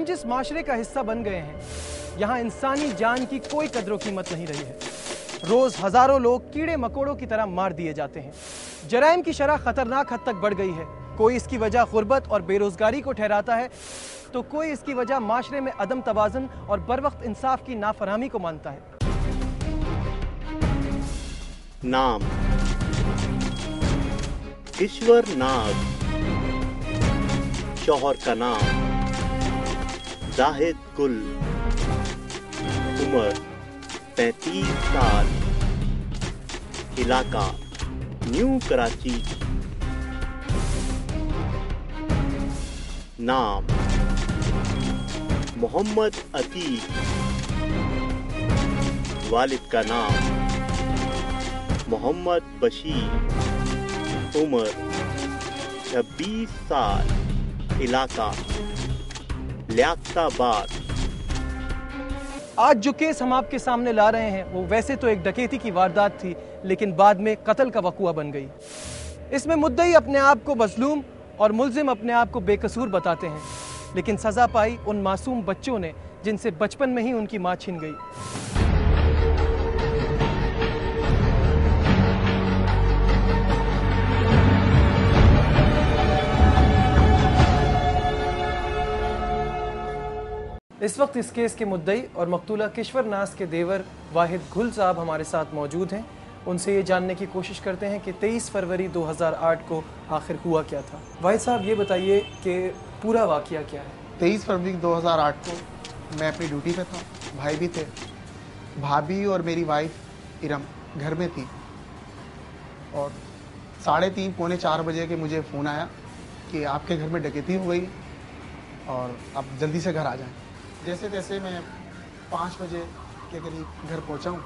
हम जिस माशरे का हिस्सा बन गए हैं, यहाँ इंसानी जान की कोई कदर कीमत नहीं रही है। रोज हजारों लोग कीड़े मकोड़ों की तरह मार दिए जाते हैं। जराइम की शरह खतरनाक हद तक बढ़ गई है। कोई इसकी वजह गुर्बत और बेरोजगारी को ठहराता है, तो कोई इसकी वजह माशरे में अदम तवाज़ुन और बरवक्त इंसाफ की नाफरहमी को मानता है। नाम ईश्वर नाग, शौहर का नाम जाहिद गुल, उम्र 35 साल, इलाका न्यू कराची। नाम मोहम्मद अतीक, वालिद का नाम मोहम्मद बशीर, उम्र 26 साल, इलाका लियाकताबाद। आज जो केस हम आपके सामने ला रहे हैं वो वैसे तो एक डकैती की वारदात थी, लेकिन बाद में कत्ल का वक़ुआ बन गई। इसमें मुद्दई अपने आप को मजलूम और मुल्जिम अपने आप को बेकसूर बताते हैं, लेकिन सज़ा पाई उन मासूम बच्चों ने जिनसे बचपन में ही उनकी माँ छिन गई। इस वक्त इस केस के मुद्दई और मकतूला किश्वर नाज के देवर वाहिद गुल साहब हमारे साथ मौजूद हैं। उनसे ये जानने की कोशिश करते हैं कि 23 फरवरी 2008 को आखिर हुआ क्या था। वाहिद साहब, ये बताइए कि पूरा वाक़या क्या है। 23 फरवरी 2008 को मैं अपनी ड्यूटी पे था, भाई भी थे, भाभी और मेरी वाइफ इरम घर में थी, और 3:30 पौने 4 बजे के मुझे फ़ोन आया कि आपके घर में डकैती हो गई और आप जल्दी से घर आ जाएं। जैसे तैसे मैं 5 बजे के करीब घर पहुंचा हूँ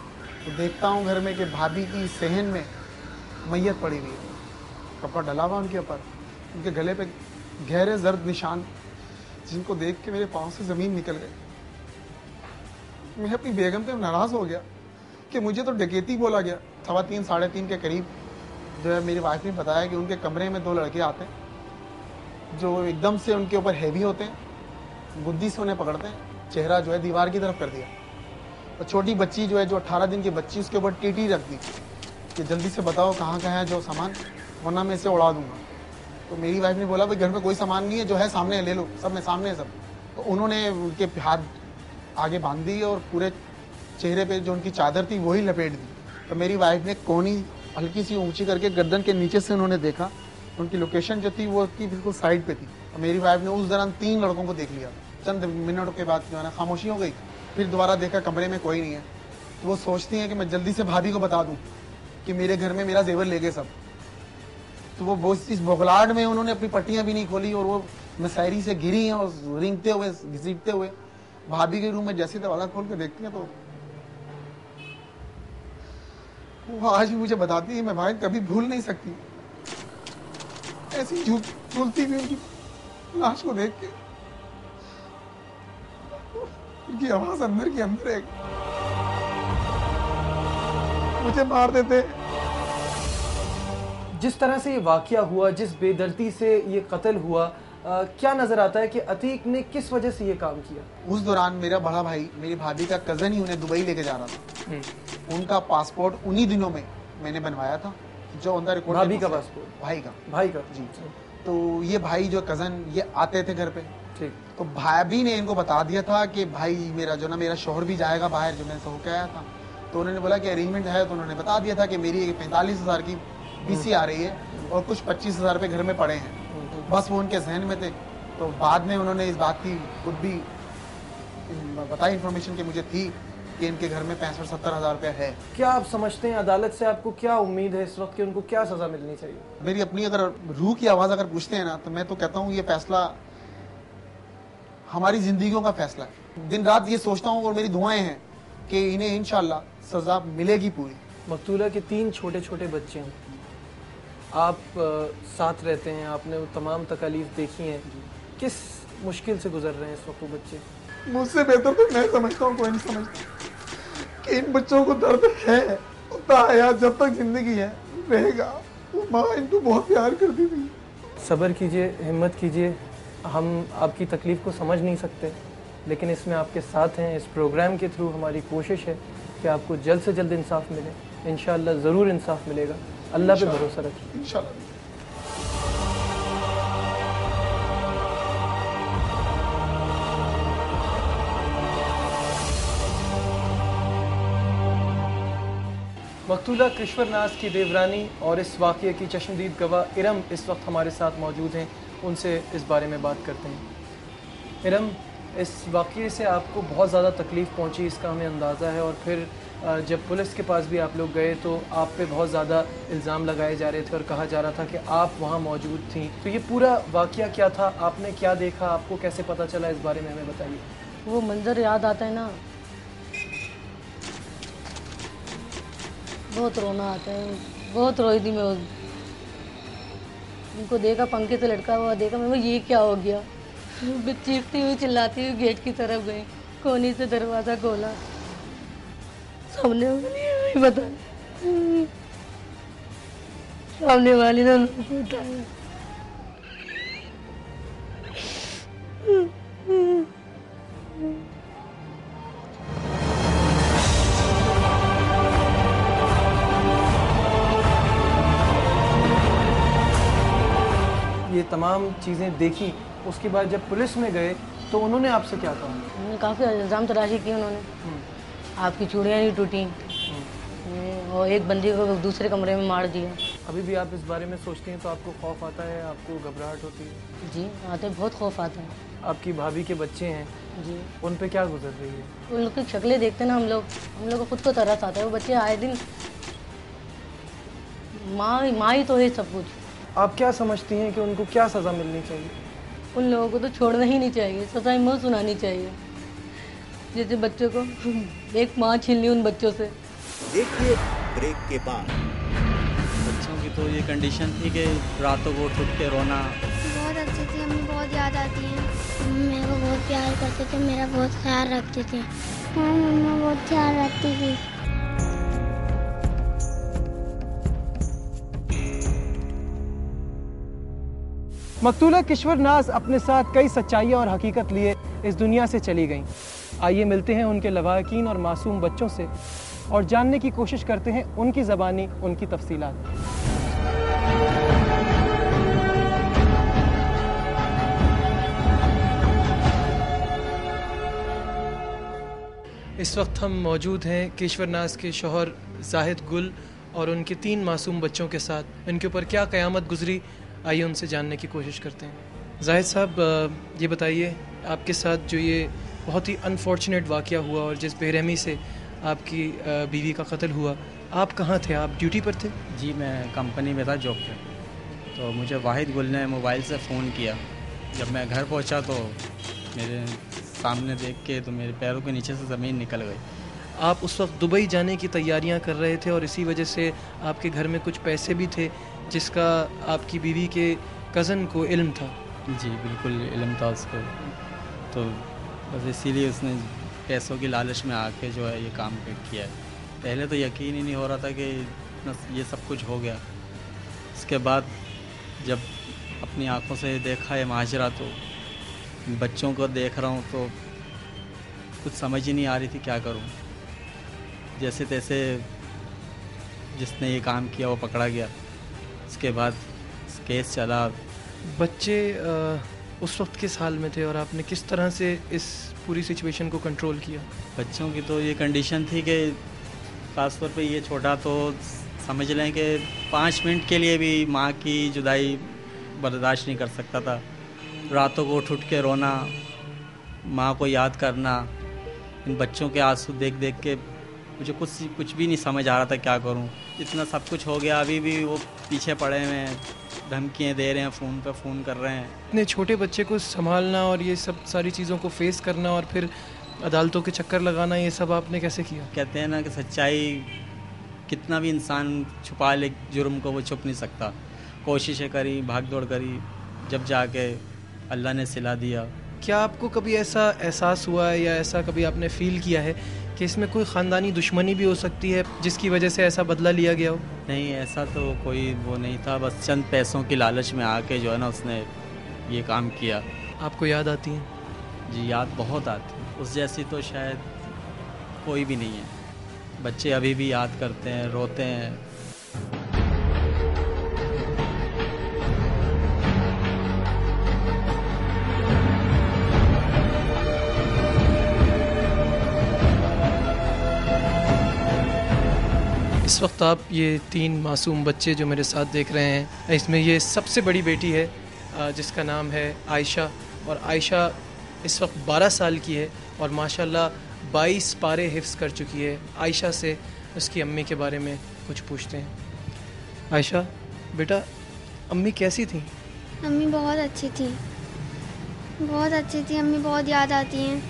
तो देखता हूँ घर में कि भाभी की सहन में मैयत पड़ी हुई है, कपड़ा डला हुआ उनके ऊपर, उनके गले पे गहरे जर्द निशान, जिनको देख के मेरे पाँव से ज़मीन निकल गई। मैं अपनी बेगम पे नाराज़ हो गया कि मुझे तो डकैती बोला गया। 3:15 साढ़े 3 के करीब जो है मेरी वाइफ ने बताया कि उनके कमरे में 2 लड़के आते हैं जो एकदम से उनके ऊपर हैवी होते हैं, बुद्धि से उन्हें पकड़ते हैं, चेहरा जो है दीवार की तरफ कर दिया, और छोटी बच्ची जो है, जो 18 दिन की बच्ची, उसके ऊपर टीटी रख दी कि जल्दी से बताओ कहाँ है जो सामान, वरना मैं इसे उड़ा दूंगा। तो मेरी वाइफ ने बोला भाई घर में कोई सामान नहीं है, जो है सामने ले लो, सब में सामने है सब। तो उन्होंने उनके हाथ आगे बांध दी और पूरे चेहरे पे जो उनकी चादर थी वही लपेट दी। तो मेरी वाइफ ने कोहनी हल्की सी ऊंची करके गर्दन के नीचे से उन्होंने देखा, उनकी लोकेशन जो थी वो उसकी बिल्कुल साइड पे थी। और मेरी वाइफ ने उस दौरान 3 लड़कों को देख लिया। चंद मिनटों के बाद जो है ना खामोशी हो गई, फिर दोबारा देखा कमरे में कोई नहीं है। तो वो सोचती हैं कि मैं जल्दी से भाभी को बता दूं कि मेरे घर में मेरा जेवर ले गए सब। तो वो इस बौखलाहट में उन्होंने अपनी पट्टियां भी नहीं खोली और वो मसायरी से गिरी हैं और रेंगते हुए घसीटते हुए भाभी के रूम में जैसे दरवाजा खोल के देखती हैं तो वो आज भी मुझे बताती है, मैं भाई कभी भूल नहीं सकती ऐसी झूलती हुई उनकी लाश को देख के। उनकी आवाज अंदर की अंदर है, मुझे मार देते। जिस तरह से ये वाकया हुआ, जिस बेदर्दी से ये कत्ल हुआ, क्या नजर आता है कि अतीक ने किस वजह से ये काम किया? उस दौरान मेरा बड़ा भाई, मेरी भाभी का कजन ही उन्हें दुबई लेके जा रहा था। उनका पासपोर्ट उन्हीं दिनों में मैंने बनवाया था, जो उनका रिकॉर्ड। भाभी का पासपोर्ट? भाई का जी। तो ये भाई जो कजन ये आते थे घर पे, ठीक, तो भाभी ने इनको बता दिया था कि भाई मेरा जो ना मेरा शौहर भी जाएगा बाहर, जो मैं होके आया था। तो उन्होंने बोला कि अरेंजमेंट है, तो उन्होंने बता दिया था कि मेरी 45,000 की बीसी आ रही है और कुछ 25,000 रुपये घर में पड़े हैं। बस वो उनके जहन में थे। तो बाद में उन्होंने इस बात की खुद भी बताई इन्फॉर्मेशन कि मुझे थी कि इनके घर में 65-70 हज़ार रुपया है। क्या आप समझते हैं, अदालत से आपको क्या उम्मीद है इस वक्त कि उनको क्या सजा मिलनी चाहिए? मेरी अपनी अगर रूह की आवाज़ अगर पूछते हैं ना, तो मैं तो कहता हूँ ये फैसला हमारी जिंदगियों का फैसला है। दिन रात ये सोचता हूँ और मेरी दुआएं हैं कि इन्हें इंशाल्लाह सजा मिलेगी पूरी। मकतूला के 3 छोटे छोटे बच्चे हैं, आप साथ रहते हैं, आपने वो तमाम तकालीफ देखी हैं, किस मुश्किल से गुजर रहे हैं इस वक्त वो बच्चे? मुझसे बेहतर तो मैं समझता हूँ, कोई नहीं समझता कि इन बच्चों को दर्द है, हयात जब तक जिंदगी है रहेगा। वो माँ इनको बहुत प्यार करती थी। सब्र कीजिए, हिम्मत कीजिए, हम आपकी तकलीफ़ को समझ नहीं सकते, लेकिन इसमें आपके साथ हैं। इस प्रोग्राम के थ्रू हमारी कोशिश है कि आपको जल्द से जल्द इंसाफ मिले। इंशाअल्लाह ज़रूर इंसाफ मिलेगा। अल्लाह पे भरोसा रखिए। इंशाल्लाह। मकतूला किश्वर नाज की देवरानी और इस वाक़ये की चश्मदीद गवाह इरम इस वक्त हमारे साथ मौजूद हैं। उनसे इस बारे में बात करते हैं। इरम, इस वाक़ये से आपको बहुत ज़्यादा तकलीफ़ पहुंची, इसका हमें अंदाज़ा है, और फिर जब पुलिस के पास भी आप लोग गए तो आप पे बहुत ज़्यादा इल्ज़ाम लगाए जा रहे थे और कहा जा रहा था कि आप वहाँ मौजूद थी। तो ये पूरा वाक़या क्या था? आपने क्या देखा? आपको कैसे पता चला? इस बारे में हमें बताइए। वो मंज़र याद आता है ना, बहुत रोना आता है। बहुत रोई थी मैं उनको देखा, पंखे से लटका हुआ देखा। मैं ये क्या हो गया? मैं चीखती हुई चिल्लाती हुई गेट की तरफ गई, कोने से दरवाज़ा खोला, सामने वाली बता सामने वाली ने उनको उठाया। ये तमाम चीज़ें देखी, उसके बाद जब पुलिस में गए तो उन्होंने आपसे क्या कहा? उन्होंने काफ़ी इल्ज़ाम तराशी की। उन्होंने आपकी चूड़ियाँ नहीं टूटी और एक बंदी को दूसरे कमरे में मार दिया। अभी भी आप इस बारे में सोचती हैं तो आपको खौफ आता है, आपको घबराहट होती है? जी आते, बहुत खौफ आता है। आपकी भाभी के बच्चे हैं जी, उन पे क्या गुजर रही है? उन लोग की शक्लें देखते ना हम लोग को खुद को तरस आता है। वो बच्चे आए दिन, माँ ही तो है सब कुछ। आप क्या समझती हैं कि उनको क्या सज़ा मिलनी चाहिए? उन लोगों को तो छोड़ना ही नहीं चाहिए, सज़ाएं मौत सुनानी चाहिए। जैसे बच्चों को एक माँ छीन ली उन बच्चों से। देखिए ब्रेक के बाद। बच्चों की तो ये कंडीशन थी कि रातों को उठ के रोना। बहुत अच्छी थी, हमें बहुत याद आती है। मेरे को बहुत प्यार करते थे, मेरा बहुत ख्याल रखते थे। हाँ, मम्मा बहुत ख्याल रखती थी। मकतूला किश्वर नाज अपने साथ कई सच्चाइयाँ और हकीकत लिए इस दुनिया से चली गईं। आइए मिलते हैं उनके लवाकिन और मासूम बच्चों से और जानने की कोशिश करते हैं उनकी ज़बानी, उनकी तफसीलात। इस वक्त हम मौजूद हैं किश्वर नाज के शौहर जाहिद गुल और उनके 3 मासूम बच्चों के साथ। इनके ऊपर क्या क़यामत गुजरी, आइए उनसे जानने की कोशिश करते हैं। जाहिद साहब, ये बताइए, आपके साथ जो ये बहुत ही अनफॉर्चुनेट वाक़या हुआ और जिस बेरहमी से आपकी बीवी का कत्ल हुआ, आप कहाँ थे? आप ड्यूटी पर थे? जी, मैं कंपनी में था, जॉब पे। तो मुझे वाहिद गुल ने मोबाइल से फ़ोन किया। जब मैं घर पहुंचा तो मेरे सामने देख के तो मेरे पैरों के नीचे से ज़मीन निकल गई। आप उस वक्त दुबई जाने की तैयारियां कर रहे थे और इसी वजह से आपके घर में कुछ पैसे भी थे जिसका आपकी बीवी के कज़न को इल्म था? जी बिल्कुल इल्म था उसको। तो बस इसीलिए उसने पैसों की लालच में आके जो है ये काम किया है। पहले तो यकीन ही नहीं हो रहा था कि ये सब कुछ हो गया। उसके बाद जब अपनी आंखों से देखा है माजरा, तो बच्चों को देख रहा हूँ तो कुछ समझ ही नहीं आ रही थी क्या करूँ। जैसे तैसे जिसने ये काम किया वो पकड़ा गया। उसके बाद केस चला। बच्चे उस वक्त किस हाल में थे और आपने किस तरह से इस पूरी सिचुएशन को कंट्रोल किया? बच्चों की तो ये कंडीशन थी कि ख़ास तौर पे ये छोटा तो समझ लें कि 5 मिनट के लिए भी माँ की जुदाई बर्दाश्त नहीं कर सकता था। रातों को उठ के रोना, माँ को याद करना, इन बच्चों के आंसू देख देख के मुझे कुछ भी नहीं समझ आ रहा था क्या करूं। इतना सब कुछ हो गया, अभी भी वो पीछे पड़े हुए हैं, धमकियाँ दे रहे हैं, फ़ोन पे फ़ोन कर रहे हैं। इतने छोटे बच्चे को संभालना और ये सब सारी चीज़ों को फेस करना और फिर अदालतों के चक्कर लगाना, ये सब आपने कैसे किया? कहते हैं ना कि सच्चाई कितना भी इंसान छुपा ले जुर्म को, वो छुप नहीं सकता। कोशिशें करी, भाग दौड़ करी, जब जाके अल्लाह ने सिला दिया। क्या आपको कभी ऐसा एहसास हुआ है या ऐसा कभी आपने फ़ील किया है कि इसमें कोई ख़ानदानी दुश्मनी भी हो सकती है जिसकी वजह से ऐसा बदला लिया गया हो? नहीं, ऐसा तो कोई वो नहीं था। बस चंद पैसों की लालच में आके जो है ना उसने ये काम किया। आपको याद आती हैं? जी याद बहुत आती है, उस जैसी तो शायद कोई भी नहीं है। बच्चे अभी भी याद करते हैं, रोते हैं। इस वक्त आप ये 3 मासूम बच्चे जो मेरे साथ देख रहे हैं, इसमें ये सबसे बड़ी बेटी है जिसका नाम है आयशा, और आयशा इस वक्त 12 साल की है और माशाल्लाह 22 पारे हिफ्ज़ कर चुकी है। आयशा से उसकी अम्मी के बारे में कुछ पूछते हैं। आयशा बेटा, अम्मी कैसी थी? अम्मी बहुत अच्छी थी, बहुत अच्छी थी। अम्मी बहुत याद आती हैं।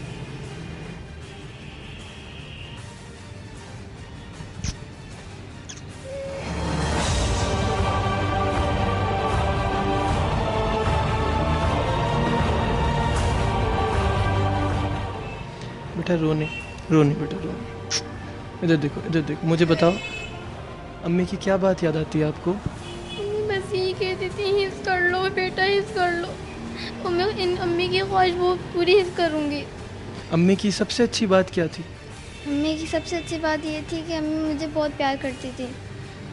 बेटा रोने बेटा रोने। इधर देखो, इधर देखो, मुझे बताओ अम्मी की क्या बात याद आती है आपको? अम्मी बस यही कहती थी, हिफ्ज़ कर लो बेटा, हिफ्ज़ कर लो। और मैं इन अम्मी की ख्वाहिश वो पूरी हिफ्ज़ करूँगी। अम्मी की सबसे अच्छी बात क्या थी? अम्मी की सबसे अच्छी बात ये थी कि अम्मी मुझे बहुत प्यार करती थी,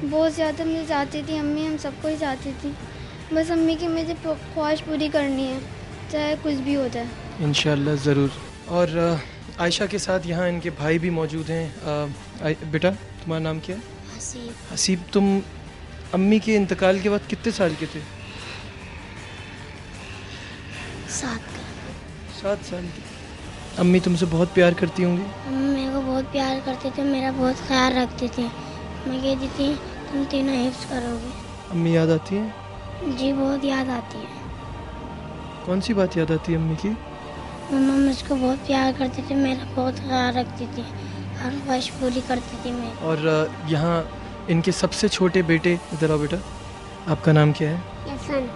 बहुत ज़्यादा मुझे चाहती थी। अम्मी हम सबको ही चाहती थी। बस अम्मी की मुझे ख्वाहिश पूरी करनी है, चाहे कुछ भी हो जाए। इंशाल्लाह ज़रूर। और आयशा के साथ यहाँ इनके भाई भी मौजूद हैं। बेटा तुम्हारा नाम क्या है? हसीब। हसीब, तुम अम्मी के इंतकाल के बाद कितने साल के थे? 7 का। 7 साल के। अम्मी तुमसे बहुत प्यार करती होंगी? अम्मी मेरे को बहुत प्यार करते थे, मेरा बहुत ख्याल रखते थे। मैं कहती थी तुम तीनों हिफ्ज़ करोगे। अम्मी याद आती है? जी बहुत याद आती है। कौन सी बात याद आती है अम्मी की? मम्मा मुझको बहुत प्यार करती थी, मेरा बहुत ख्याल रखती थी, हर ख्वाहिश पूरी करती थी मैं। और यहाँ इनके सबसे छोटे बेटे, इधर आओ बेटा, आपका नाम क्या है? एहसन।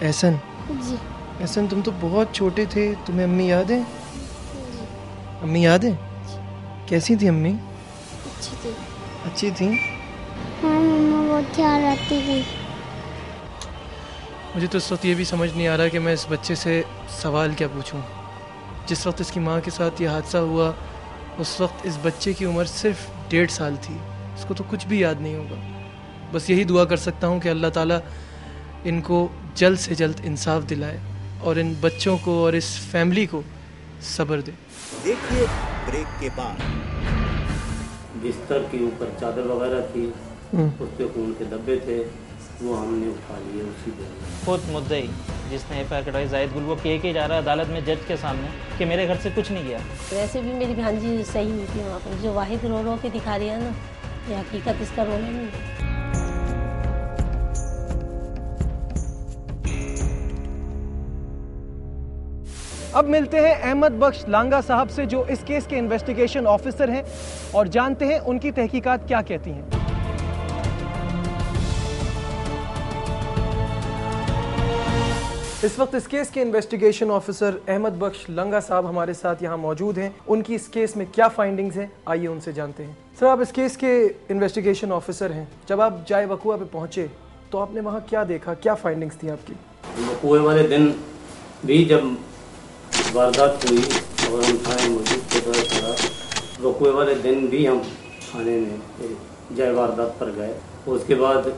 एहसन। जी। एहसन, तुम तो बहुत छोटे थे, तुम्हें अम्मी याद है? अम्मी याद है? कैसी थी अम्मी? अच्छी थी। अच्छी थी? हाँ मम्मा बहुत ख्याल रखती थी। मुझे तो इस वक्त ये भी समझ नहीं आ रहा कि मैं इस बच्चे से सवाल क्या पूछूं। जिस वक्त इसकी माँ के साथ ये हादसा हुआ उस वक्त इस बच्चे की उम्र सिर्फ 1.5 साल थी। इसको तो कुछ भी याद नहीं होगा। बस यही दुआ कर सकता हूँ कि अल्लाह ताला इनको जल्द से जल्द इंसाफ दिलाए और इन बच्चों को और इस फैमिली को सब्र दे। देखिए ब्रेक के बाद। बिस्तर के ऊपर चादर वगैरह थी, उस पे खून के धब्बे थे, वो हमने उठा लिए उसी दिन। खुद मुद्दई जिसने एफआईआर कटवाई जाहिद गुल, वो कह के जा रहा है अदालत में जज के सामने कि मेरे घर से कुछ नहीं गया। वैसे भी मेरी भांजी सही हुई थी वहाँ पर। जो वाहिद रो रो के दिखा रही है ना, ये हकीकत इसका रोना नहीं है। अब मिलते हैं अहमद बख्श लांगा साहब से, जो इस केस के इन्वेस्टिगेशन ऑफिसर हैं, और जानते हैं उनकी तहकीकात क्या कहती हैं। इस वक्त इस केस के इन्वेस्टिगेशन ऑफिसर अहमद बख्श लंगा साहब हमारे साथ यहाँ मौजूद हैं। उनकी इस केस में क्या फाइंडिंग्स हैं, आइए उनसे जानते हैं। सर, आप इस केस के इन्वेस्टिगेशन ऑफिसर हैं। जब आप जाए वकुआ पे पहुँचे तो आपने वहाँ क्या देखा, क्या फाइंडिंग्स थी आपकी? वकुए वाले दिन भी जब वारदात हुई और हम थाने मौजूद थे, पता चला वकुए वाले दिन भी हम थाने में जय वारदात पर गए। उसके बाद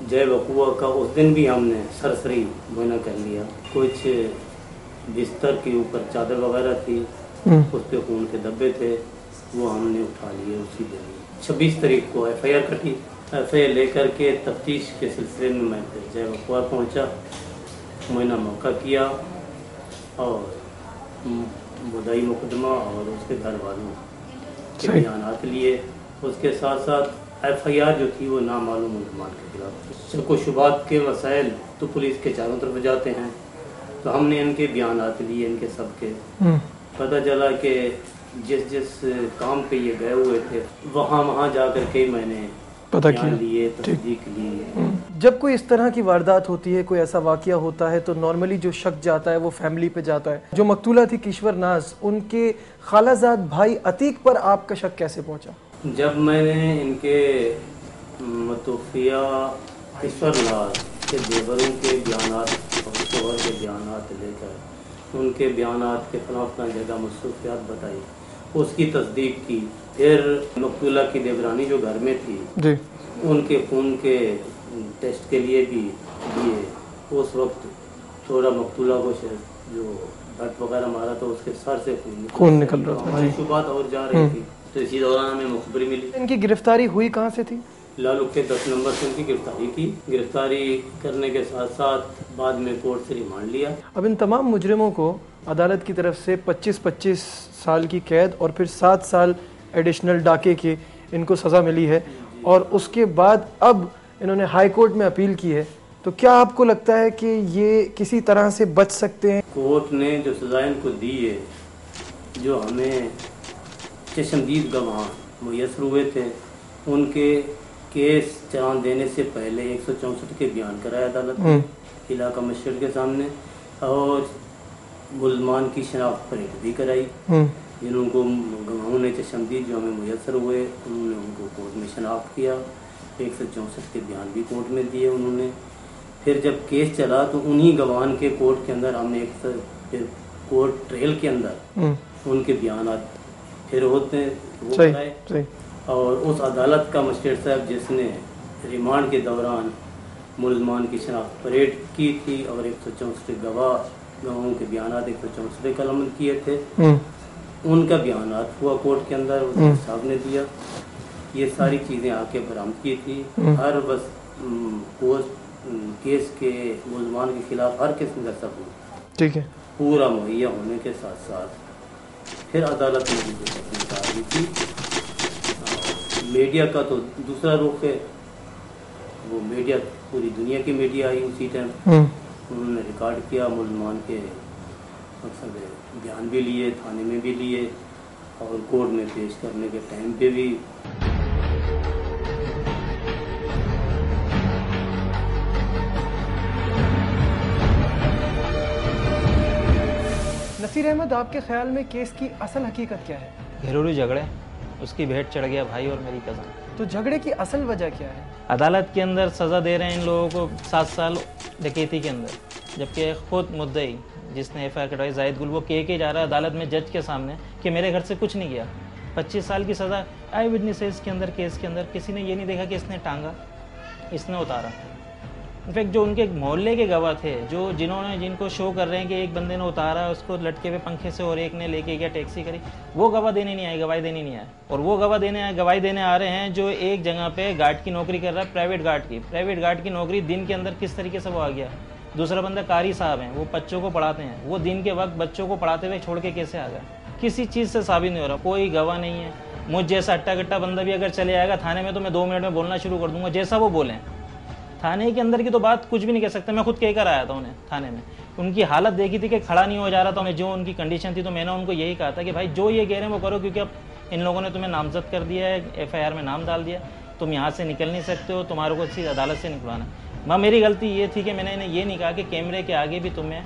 जय वकुआ का उस दिन भी हमने सरसरी मुआयना कर लिया। कुछ बिस्तर के ऊपर चादर वगैरह थी, उस पे खून के धब्बे थे, वो हमने उठा लिए उसी दिन। 26 तारीख को एफआईआर कटी। एफआईआर लेकर के तफ्तीश के सिलसिले में मैं फिर जय वकुआ पहुँचा, मुआयना मौका किया और मुद्दई मुकदमा और उसके घर वालों के बयानात लिए। उसके साथ साथ एफआईआर जो थी वो नामालूम मुलजमान के खिलाफ। शक व शुबात के वसाइल तो पुलिस के चारों तरफ जाते हैं, तो हमने इनके बयानात लिए, इनके सबके। पता चला कि जिस जिस काम पे ये गए हुए थे वहाँ जा कर के मैंने पता किया, लिए, तस्दीक ली। जब कोई इस तरह की वारदात होती है, कोई ऐसा वाकया होता है, तो नॉर्मली जो शक जाता है वो फैमिली पे जाता है। जो मकतूला थी किश्वर नाज, उनके खालाजाद भाई अतीक पर आपका शक कैसे पहुंचा? जब मैंने इनके मतूफिया किश्वर नाज के देवरों के बयानात और शोहर के बयानात लेकर उनके बयानात के खिलाफ ना जगह मसरूफियात बताई, उसकी तस्दीक की। फिर मकतूला की देवरानी जो घर में थी जी, उनके खून के टेस्ट के लिए भी दिए। उस वक्त थोड़ा मकतूला को जो बट वगैरह मारा तो उसके सर से खून निकल रहा था। हमारी शुबात और जा रही थी, तो इसी दौरान हमें मुखबरी मिली। इनकी गिरफ्तारी हुई कहाँ से थी? लालू के 10 नंबर से उनकी गिरफ्तारी की। गिरफ्तारी करने के साथ साथ बाद में कोर्ट से रिमांड लिया। अब इन तमाम मुजरिमों को अदालत की तरफ से 25-25 साल की कैद और फिर 7 साल एडिशनल डाके की इनको सज़ा मिली है, और उसके बाद अब इन्होंने हाई कोर्ट में अपील की है। तो क्या आपको लगता है कि ये किसी तरह से बच सकते हैं? कोर्ट ने जो सज़ा इनको दी है, जो हमें चश्मदीद गवाह मुयसर हुए थे, उनके केस चलान देने से पहले 164 के बयान कराया अदालत ने इलाका मजिस्ट्रेट के सामने, और मुलमान की शनाख्त परेड भी कराई। जिनको गवाहों ने चश्मदीद जो हमें मुयसर हुए, उन्होंने उनको कोर्ट में शनाख्त किया। 164 के बयान भी कोर्ट में दिए उन्होंने। फिर जब केस चला तो उन्हीं गवाह के कोर्ट के अंदर हमने फिर कोर्ट ट्रेल के अंदर उनके बयान फिर होते हैं वो कराए। और उस अदालत का मजिस्ट्रेट साहब जिसने रिमांड के दौरान मुलमान की शनाख्त परेड की थी और 164 गवाहों के बयान 164 कलम किए थे, उनका बयान हुआ कोर्ट के अंदर, उसके साहब ने दिया। ये सारी चीज़ें आके बरामद की थी। हर बस केस के मुलमान के खिलाफ हर किस्म का सबूत ठीक है पूरा मुहैया होने के साथ साथ फिर अदालत ने भी की। मीडिया का तो दूसरा रुख है, वो मीडिया पूरी दुनिया की मीडिया आई उसी टाइम, उन्होंने रिकॉर्ड किया, मुलमान के मकसद बयान भी लिए, थाने में भी लिए और कोर्ट में पेश करने के टाइम पे भी। नसीर अहमद, आपके ख्याल में केस की असल हकीकत क्या है? घरेलू झगड़े, उसकी भेंट चढ़ गया भाई और मेरी कज़न। तो झगड़े की असल वजह क्या है? अदालत के अंदर सज़ा दे रहे हैं इन लोगों को 7 साल डकैती के अंदर, जबकि खुद मुद्दई जिसने FIR कटवाई जाहिद गुल वो के जा रहा है अदालत में जज के सामने कि मेरे घर से कुछ नहीं किया। 25 साल की सज़ा। आई विटनेसेस के अंदर केस के अंदर किसी ने ये नहीं देखा कि इसने टांगा, इसने उतारा। इनफैक्ट जो उनके मोहल्ले के गवाह थे, जो जिनको शो कर रहे हैं कि एक बंदे ने उतारा उसको लटके हुए पंखे से और एक ने लेके गया टैक्सी करी, वो गवाह देने नहीं आए, गवाही देने नहीं आए। और वो गवाही देने आ रहे हैं जो एक जगह पे गार्ड की नौकरी कर रहा है, प्राइवेट गार्ड की नौकरी दिन के अंदर किस तरीके से वो आ गया। दूसरा बंदा कारी साहब हैं, वो बच्चों को पढ़ाते हैं, वो दिन के वक्त बच्चों को पढ़ाते हुए छोड़ के कैसे आ गया, किसी चीज़ से साबित नहीं हो रहा, कोई गवाह नहीं है। मुझ जैसा अट्टा कट्टा बंदा भी अगर चले आएगा थाने में तो मैं 2 मिनट में बोलना शुरू कर दूंगा, जैसा वो बोलें। थाने के अंदर की तो बात कुछ भी नहीं कह सकते। मैं खुद कहकर आया था उन्हें थाने में, उनकी हालत देखी थी कि खड़ा नहीं हो जा रहा था, उन्हें जो उनकी कंडीशन थी, तो मैंने उनको यही कहा था कि भाई जो ये कह रहे हैं वो करो, क्योंकि अब इन लोगों ने तुम्हें नामजद कर दिया है, FIR में नाम डाल दिया, तुम यहाँ से निकल नहीं सकते हो, तुम्हारे को सीधे अदालत से निकलवाना। माँ मेरी गलती ये थी कि मैंने इन्हें ये नहीं कहा कि कैमरे के आगे भी तुम्हें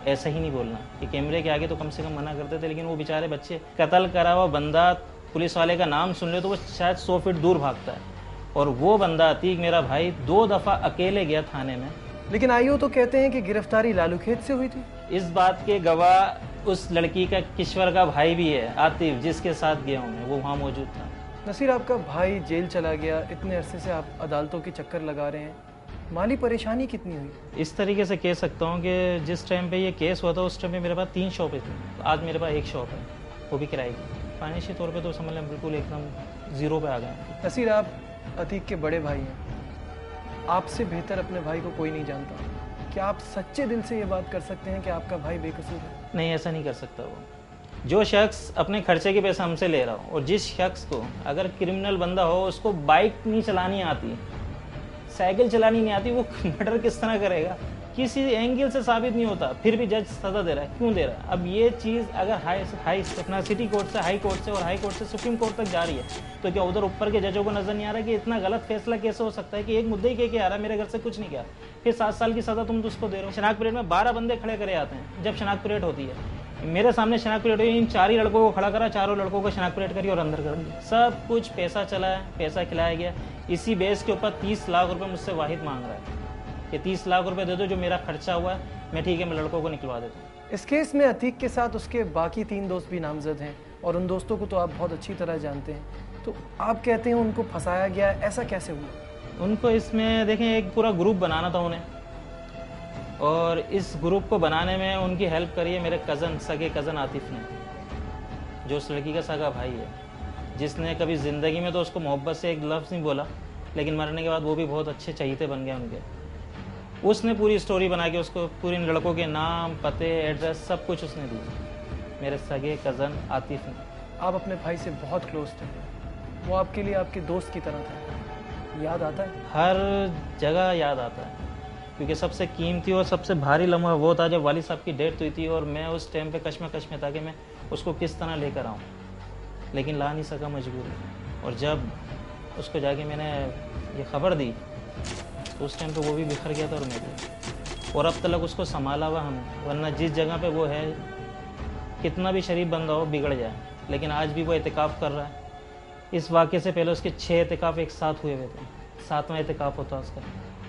ऐसा ही नहीं बोलना, कि कैमरे के आगे तो कम से कम मना करते थे, लेकिन वो बेचारे बच्चे, कत्ल करा हुआ बंदा पुलिस वाले का नाम सुन ले तो वो शायद 100 फीट दूर भागता है, और वो बंदा अतीक मेरा भाई 2 दफ़ा अकेले गया थाने में। लेकिन आईओ तो कहते हैं कि गिरफ्तारी लालू खेत से हुई थी। इस बात के गवाह उस लड़की का किश्वर का भाई भी है, आतिफ, जिसके साथ गया हूँ मैं, वो वहाँ मौजूद था। नसीर, आपका भाई जेल चला गया, इतने अरसे से आप अदालतों के चक्कर लगा रहे हैं, माली परेशानी कितनी हुई? इस तरीके से कह सकता हूँ कि जिस टाइम पे ये केस हुआ था उस टाइम पे मेरे पास 3 शॉपें थी, आज मेरे पास 1 शॉप है, वो भी किराए की। फाइनेंशियल तौर पे तो समझ लें बिल्कुल एकदम ज़ीरो पे आ गए। नसीर, आप अतीक के बड़े भाई हैं, आपसे बेहतर अपने भाई को कोई नहीं जानता। क्या आप सच्चे दिल से ये बात कर सकते हैं कि आपका भाई बेकसूर है? नहीं, ऐसा नहीं कर सकता। वो जो शख्स अपने खर्चे के पैसे हमसे ले रहा हो, और जिस शख्स को अगर क्रिमिनल बंदा हो उसको बाइक नहीं चलानी आती, साइकिल चलानी नहीं आती, वो मर्डर किस तरह करेगा? किसी एंगल से साबित नहीं होता, फिर भी जज सज़ा दे रहा है। क्यों दे रहा है? अब ये चीज़ अगर हाई अपना सिटी कोर्ट से हाई कोर्ट से और हाई कोर्ट से सुप्रीम कोर्ट तक जा रही है, तो क्या उधर ऊपर के जजों को नज़र नहीं आ रहा कि इतना गलत फैसला कैसे हो सकता है कि एक मुद्दे ही कह आ रहा है मेरे घर से कुछ नहीं किया, फिर 7 साल की सज़ा तुम उसको दे रहे हो। शनाख्त परेड में 12 बंदे खड़े करे आते हैं जब शनाख्त परेड होती है, मेरे सामने शनाख्त परेड हुई, इन 4 ही लड़कों को खड़ा करा, 4 लड़कों को शनाख्त परेड करी और अंदर कर दिया। सब कुछ पैसा चला है, पैसा खिलाया गया। इसी बेस के ऊपर 30 लाख रुपए मुझसे वाहिद मांग रहा है कि 30 लाख रुपए दे दो जो मेरा खर्चा हुआ है, मैं ठीक है मैं लड़कों को निकलवा देता हूँ। इस केस में अतीक के साथ उसके बाकी 3 दोस्त भी नामजद हैं और उन दोस्तों को तो आप बहुत अच्छी तरह जानते हैं, तो आप कहते हैं उनको फंसाया गया, ऐसा कैसे हुआ? उनको इसमें देखें एक पूरा ग्रुप बनाना था उन्हें, और इस ग्रुप को बनाने में उनकी हेल्प करी है मेरे सगे कज़न आतिफ ने, जो उस लड़की का सगा भाई है, जिसने कभी ज़िंदगी में तो उसको मोहब्बत से एक लफ्ज़ नहीं बोला, लेकिन मरने के बाद वो भी बहुत अच्छे चहीते बन गए उनके। उसने पूरी स्टोरी बना के उसको पूरे इन लड़कों के नाम, पते, एड्रेस सब कुछ उसने दी, मेरे सगे कज़न आतिफ ने। आप अपने भाई से बहुत क्लोज थे, वो आपके लिए आपके दोस्त की तरह था, याद आता है? हर जगह याद आता है, क्योंकि सबसे कीमती और सबसे भारी लम्हा वो था जब वालिद साहब की डेथ हुई थी और मैं उस टाइम पे कश्मकश में था कि मैं उसको किस तरह लेकर आऊँ, लेकिन ला नहीं सका मजबूरी। और जब उसको जाके मैंने ये ख़बर दी तो उस टाइम पे वो भी बिखर गया था और मैं भी, और अब तक उसको संभाला हुआ हम, वरना जिस जगह पे वो है कितना भी शरीफ बंदा हो बिगड़ जाए, लेकिन आज भी वो एहतिकाफ़ कर रहा है। इस वाक़े से पहले उसके 6 एहतिकाफ़ एक साथ हुए हुए थे, 7वां एहतिकाफ़ होता उसका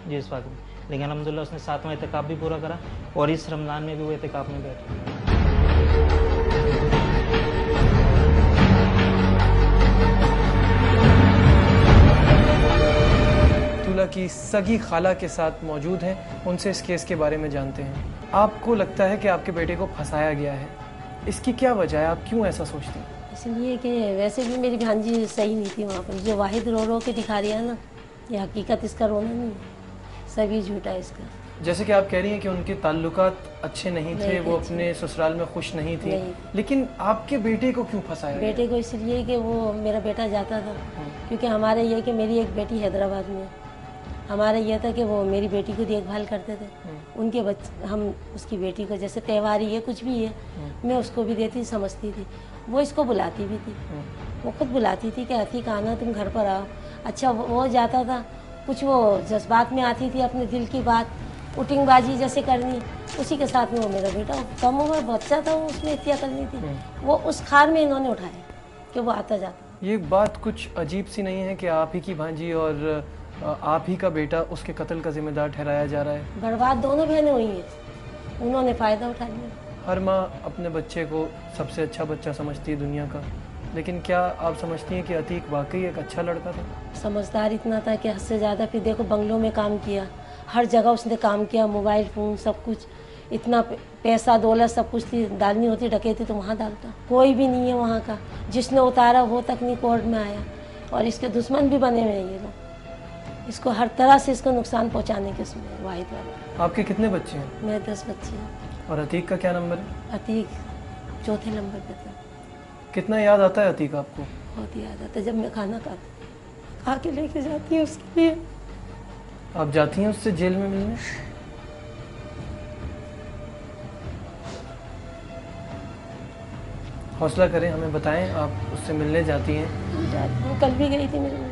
जी इस वाक़े में, लेकिन अल्हम्दुलिल्लाह उसने 7वां एहतिकाफ़ भी पूरा करा और इस रमज़ान में भी वो एहतिकाफ़ में बैठा। तुला की सगी खाला के साथ मौजूद हैं, उनसे इस केस के बारे में जानते हैं। आपको लगता है कि आपके बेटे को फंसाया गया है, इसकी क्या वजह है, आप क्यों ऐसा सोचते हैं? इसलिए कि वैसे भी मेरी भांजी सही नहीं थी वहाँ पर, जो वाहिद रो रो के दिखा रही है ना, ये हकीकत इसका रोना नहीं है, सभी झूठा है इसका। जैसे कि आप कह रही हैं कि उनके ताल्लुकात अच्छे नहीं थे, वो अपने ससुराल में खुश नहीं थी, लेकिन आपके बेटे को क्यों फंसाया? बेटे को इसलिए कि वो मेरा बेटा जाता था, क्योंकि हमारे ये कि मेरी एक बेटी हैदराबाद में, हमारा यह था कि वो मेरी बेटी को देखभाल करते थे, उनके बच्चे, हम उसकी बेटी को जैसे त्यौहार ये कुछ भी है मैं उसको भी देती समझती थी, वो इसको बुलाती भी थी, वो खुद बुलाती थी कि अतीक आना तुम घर पर आओ। अच्छा वो जाता था, कुछ वो जज्बात में आती थी, अपने दिल की बात उटिंगबाजी जैसे करनी, उसी के साथ में वो मेरा बेटा कम उम्र बच्चा था, वो उसमें इत्या करनी थी, वो उस खार में इन्होंने उठाया कि वो आता जाता। ये बात कुछ अजीब सी नहीं है कि आप ही की भांजी और आप ही का बेटा उसके कत्ल का जिम्मेदार ठहराया जा रहा है? बर्बाद दोनों बहनें हुई हैं, उन्होंने फ़ायदा उठा लिया। हर माँ अपने बच्चे को सबसे अच्छा बच्चा समझती है दुनिया का, लेकिन क्या आप समझती हैं कि अतीक वाकई एक अच्छा लड़का था? समझदार इतना था कि हद से ज़्यादा, फिर देखो बंगलों में काम किया, हर जगह उसने काम किया, मोबाइल फ़ोन सब कुछ, इतना पैसा दौलत सब कुछ थी, डालनी होती डकैती तो वहाँ डालता। कोई भी नहीं है वहाँ का, जिसने उतारा वो तक नहीं कोर्ट में आया, और इसके दुश्मन भी बने हुए हैं ये लोग, इसको हर तरह से इसको नुकसान पहुँचाने के उसमें वाहिद वाला। आपके कितने बच्चे हैं? मैं 10 बच्चे हैं। और अतीक का क्या नंबर है? अतीक 4थे नंबर पे था। कितना याद आता है अतीक आपको? बहुत याद आता है, जब मैं खाना खा के लेके जाती हूँ उसके लिए। आप जाती हैं उससे जेल में मिलने? हौसला करें, हमें बताएं, आप उससे मिलने जाती हैं? जाती हूँ, कल भी गई थी मिलने।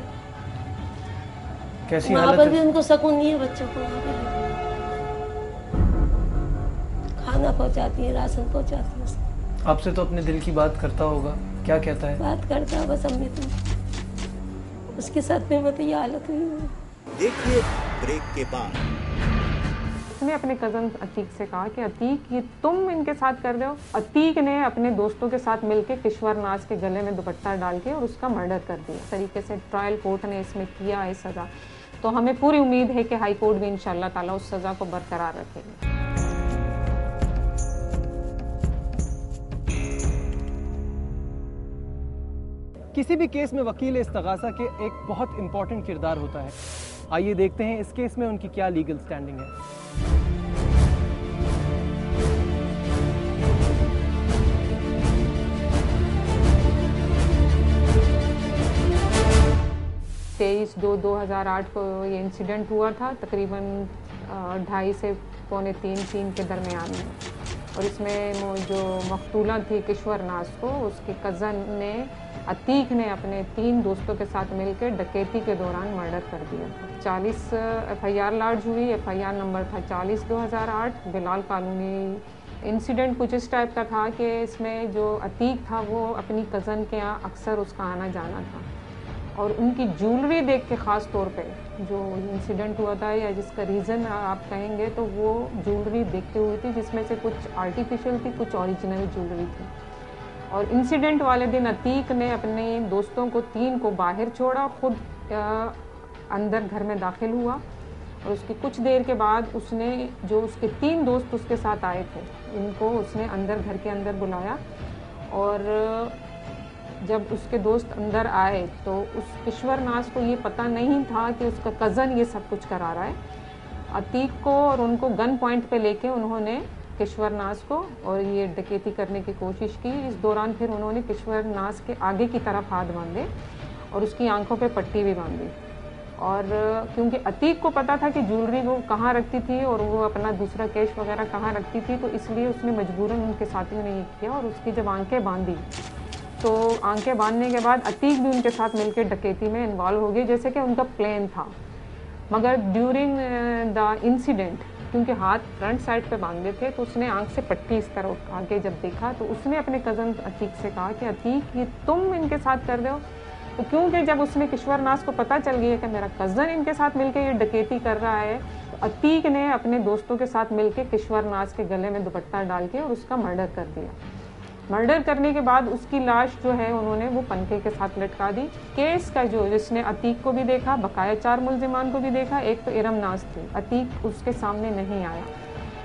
कैसी वहाँ हालत पर है? भी उनको सुकून नहीं है बच्चों को, वहाँ पर खाना पहुँचाती है, राशन पहुँचाती है। आपसे तो अपने दिल की बात करता होगा, क्या कहता है? बात करता है बस, अम्मी तुम उसके साथ में मतलब ये हालत हुई है। देखिए ब्रेक के बाद। उसने अपने कज़न अतीक से कहा कि अतीक ये तुम इनके साथ कर रहे हो। अतीक ने अपने दोस्तों के साथ मिलकर किश्वर नाज के गले में दुपट्टा डाल के और उसका मर्डर कर दिया। इस तरीके से ट्रायल कोर्ट ने इसमें किया है सज़ा, तो हमें पूरी उम्मीद है कि हाई कोर्ट भी इंशाअल्लाह ताला उस सज़ा को बरकरार रखेगी। किसी भी केस में वकील इस्तगासा के एक बहुत इंपॉर्टेंट किरदार होता है। आइए देखते हैं इस केस में उनकी क्या लीगल स्टैंडिंग है। तेईस 2/2008 को ये इंसिडेंट हुआ था, तकरीबन 2:30 से 2:45-3 के दरमियान में, और इसमें वो जो मकतूला थी किश्वर नाज को, उसके कज़न ने अतीक ने अपने 3 दोस्तों के साथ मिलकर डकैती के दौरान मर्डर कर दिया था। 40 FIR लॉन्च हुई, FIR नंबर था 40/2008 बिलाल कॉलोनी। इंसिडेंट कुछ इस टाइप का था कि इसमें जो अतीक था वो अपनी कज़न के यहाँ अक्सर उसका आना जाना था, और उनकी ज्वेलरी देख के ख़ास तौर पे जो इंसिडेंट हुआ था या जिसका रीज़न आप कहेंगे तो वो ज्वेलरी देखते हुए थी जिसमें से कुछ आर्टिफिशियल थी, कुछ ओरिजिनल ज्वेलरी थी। और इंसिडेंट वाले दिन अतीक ने अपने दोस्तों को 3 को बाहर छोड़ा, खुद अंदर घर में दाखिल हुआ और उसकी कुछ देर के बाद उसने जो उसके 3 दोस्त उसके साथ आए थे इनको उसने अंदर घर के अंदर बुलाया। और जब उसके दोस्त अंदर आए तो उस किश्वर नाज को ये पता नहीं था कि उसका कज़न ये सब कुछ करा रहा है। अतीक को और उनको गन पॉइंट पे लेके उन्होंने किश्वर नाज को और ये डकैती करने की कोशिश की। इस दौरान फिर उन्होंने किश्वर नाज के आगे की तरफ हाथ बांधे और उसकी आंखों पे पट्टी भी बांधी। और क्योंकि अतीक को पता था कि ज्वेलरी वो कहाँ रखती थी और वो अपना दूसरा कैश वगैरह कहाँ रखती थी, तो इसलिए उसने मजबूरन उनके साथियों ने ये किया। और उसकी जब आंखें बांधी तो आंखें बांधने के बाद अतीक भी उनके साथ मिलकर डकैती में इन्वॉल्व हो गए जैसे कि उनका प्लान था। मगर ड्यूरिंग द इंसिडेंट क्योंकि हाथ फ्रंट साइड पे बांधे थे तो उसने आंख से पट्टी इस तरह आगे जब देखा तो उसने अपने कज़न अतीक से कहा कि अतीक ये तुम इनके साथ कर रहे हो। तो क्योंकि जब उसने किश्वर नाज को पता चल गया कि मेरा कज़न इनके साथ मिलकर ये डकैती कर रहा है तो अतीक ने अपने दोस्तों के साथ मिलकर किश्वर नाज के गले में दुपट्टा डाल के और उसका मर्डर कर दिया। मर्डर करने के बाद उसकी लाश जो है उन्होंने वो पंखे के साथ लटका दी। केस का जो जिसने अतीक को भी देखा, बकाया 4 मुल्जिमान को भी देखा, एक तो इरम नाज थी, अतीक उसके सामने नहीं आया।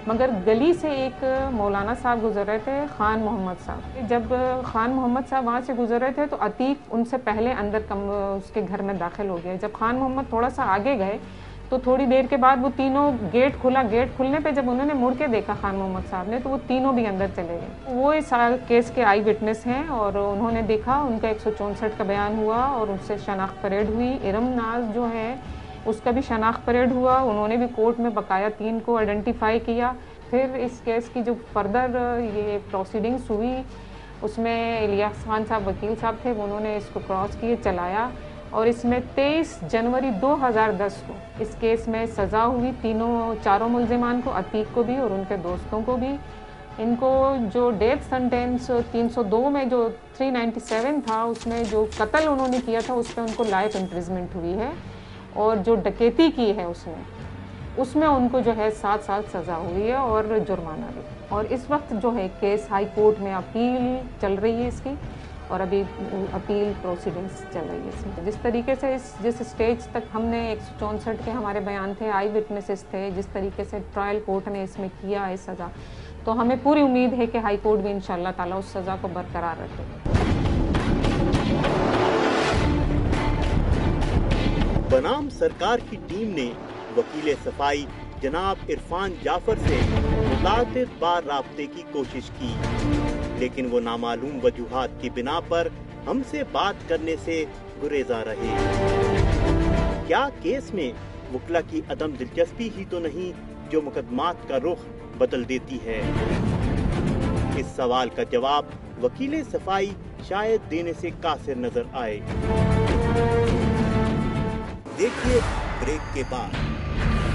मगर गली से एक मौलाना साहब गुजर रहे थे, खान मोहम्मद साहब। जब खान मोहम्मद साहब वहाँ से गुजर रहे थे तो अतीक उनसे पहले अंदर उसके घर में दाखिल हो गया। जब खान मोहम्मद थोड़ा सा आगे गए तो थोड़ी देर के बाद वो तीनों गेट खुला। गेट खुलने पे जब उन्होंने मुड़ के देखा खान मोहम्मद साहब ने तो वो तीनों भी अंदर चले गए। वो इस केस के आई विटनेस हैं और उन्होंने देखा, उनका 164 का बयान हुआ और उनसे शनाख्त परेड हुई। इरम नाज जो है उसका भी शनाख्त परेड हुआ, उन्होंने भी कोर्ट में बकाया 3 को आइडेंटिफाई किया। फिर इस केस की जो फर्दर ये प्रोसीडिंग्स हुई उसमें इलियास खान साहब वकील साहब थे, उन्होंने इसको क्रॉस किए चलाया और इसमें 23 जनवरी 2010 को इस केस में सज़ा हुई चारों मुल्जिमान को, अतीक को भी और उनके दोस्तों को भी। इनको जो डेथ सेंटेंस 302 में जो 397 था उसमें जो कत्ल उन्होंने किया था उस पर उनको लाइफ इम्प्रिजमेंट हुई है और जो डकैती की है उसमें उनको जो है 7 साल सज़ा हुई है और जुर्माना भी। और इस वक्त जो है केस हाई कोर्ट में अपील चल रही है इसकी और अभी अपील प्रोसीडिंग्स चल रही है इसमें। जिस तरीके से जिस स्टेज तक हमने 164 के हमारे बयान थे, आई विटनेसेस थे, जिस तरीके से ट्रायल कोर्ट ने इसमें किया है सज़ा, तो हमें पूरी उम्मीद है कि हाई कोर्ट भी इंशाअल्लाह ताला उस सज़ा को बरकरार रखेगा। बनाम सरकार की टीम ने वकील सफाई जनाब इरफान जाफर से मुतादिद बार राब्ते की कोशिश की, लेकिन वो नामालूम वजूहात की बिना पर हमसे बात करने से गुरेजा रहे। क्या केस में वकला की अदम दिलचस्पी ही तो नहीं जो मुकदमात का रुख बदल देती है? इस सवाल का जवाब वकील सफाई शायद देने से कासिर नजर आए। देखिए ब्रेक के बाद।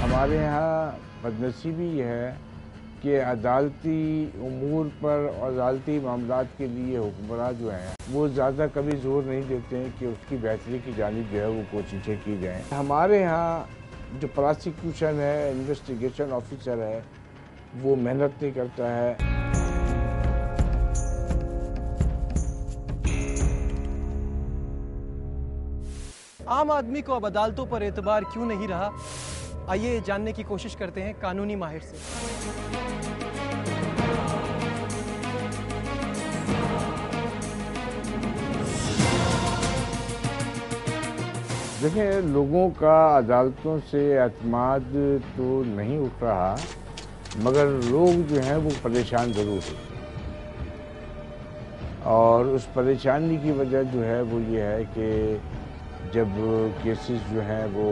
हमारे यहाँ बदनसीबी है कि अदालती उमूर पर और अदालती मामलात के लिए हुक्मरान जो हैं वो ज़्यादा कभी जोर नहीं देते हैं कि उसकी बेहतरी की जानिब जो है वो कोशिशें की जाएँ। हमारे यहाँ जो प्रोसिक्यूशन है, इन्वेस्टिगेशन ऑफिसर है, वो मेहनत नहीं करता है। आम आदमी को अब अदालतों पर एतबार क्यों नहीं रहा? आइए जानने की कोशिश करते हैं कानूनी माहिर से। देखिए, लोगों का अदालतों से एतमाद तो नहीं उठ रहा, मगर लोग जो हैं वो परेशान ज़रूर होते हैं। और उस परेशानी की वजह जो है वो ये है कि जब केसेस जो हैं वो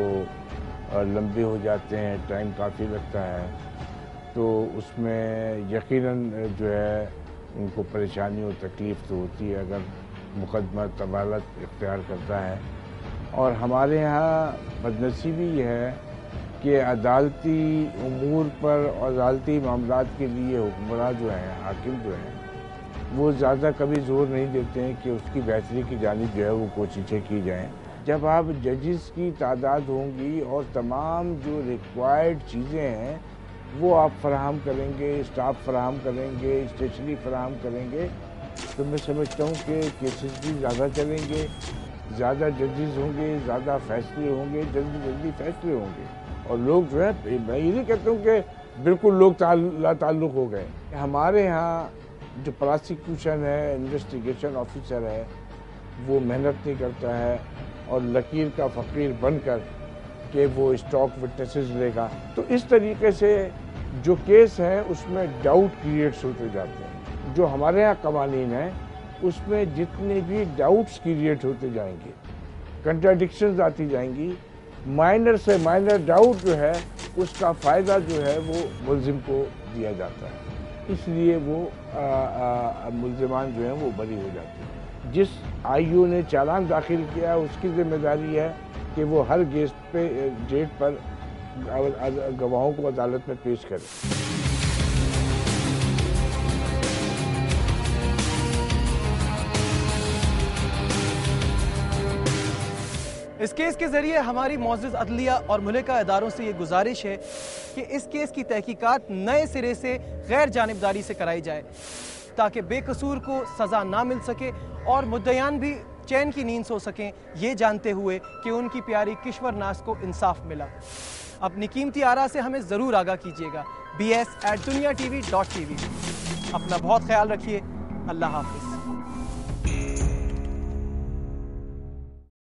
लंबे हो जाते हैं, टाइम काफ़ी लगता है, तो उसमें यकीनन जो है उनको परेशानी और तकलीफ़ तो होती है अगर मुकदमा तबालत इख्तियार करता है। और हमारे यहाँ बदनसीबी है कि अदालती उमूर पर और अदालती मामलात के लिए हुक्मरान जो हैं, हाकिम जो हैं, वो ज़्यादा कभी जोर नहीं देते हैं कि उसकी बेहतरी की जानिब जो है वो कोशिशें की जाएँ। जब आप जजेस की तादाद होंगी और तमाम जो रिक्वायर्ड चीज़ें हैं वो आप फराहम करेंगे, स्टाफ फराहम करेंगे, स्टेशनरी फराहम करेंगे, तो मैं समझता हूँ कि केसेस भी ज़्यादा चलेंगे, ज़्यादा जजेस होंगे, ज़्यादा फैसले होंगे, जल्दी जल्दी फैसले होंगे और लोग जो है, मैं ये नहीं कहता हूँ कि बिल्कुल लोग ताल्लुक़ हो गए। हमारे यहाँ जो प्रोसिक्यूशन है, इन्वेस्टिगेशन ऑफिसर है, वो मेहनत नहीं करता है और लकीर का फ़कीर बनकर कि वो स्टॉक विटनेसेस लेगा, तो इस तरीके से जो केस है उसमें डाउट क्रिएट्स होते जाते हैं। जो हमारे यहाँ कवानीन है उसमें जितने भी डाउट्स क्रिएट होते जाएंगे, कंट्राडिक्शंस आती जाएंगी, माइनर से माइनर डाउट जो है उसका फ़ायदा जो है वो मुल्ज़िम को दिया जाता है, इसलिए वो मुल्ज़िमान जो हैं वो बरी हो जाते हैं। जिस आईओ ने चालान दाखिल किया उसकी जिम्मेदारी है कि वो हर डेट पर गवाहों को अदालत में पेश करे। इस केस के जरिए हमारी मौजूद अदलिया और मुल्का इदारों से ये गुजारिश है कि इस केस की तहकीकात नए सिरे से गैर जानिबदारी से कराई जाए ताकि बेकसूर को सज़ा ना मिल सके और मुद्दयान भी चैन की नींद सो सकें, ये जानते हुए कि उनकी प्यारी किश्वर नाज को इंसाफ मिला। अपनी कीमती आरा से हमें ज़रूर आगाह कीजिएगा। bs@duniatv.tv। अपना बहुत ख्याल रखिए। अल्लाह हाफ़िज़।